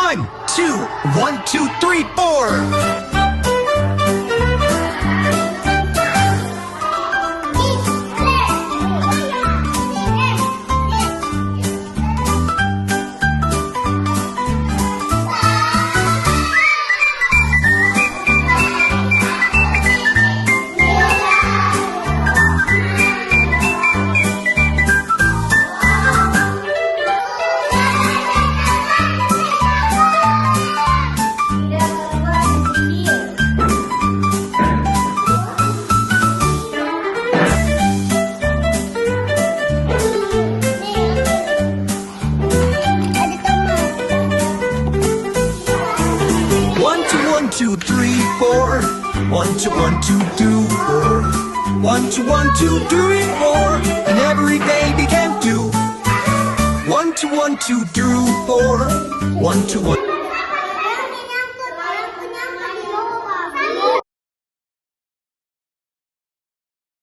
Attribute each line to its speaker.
Speaker 1: 1, 2, 1, 2, 3, 4. Two, three, four. 1, 2, 1, 2, 2, 4. 1, 2, 1, 2, 3, 4. And every baby can do 1, 2, 1, 2, 3, 4. 1, 2, 1.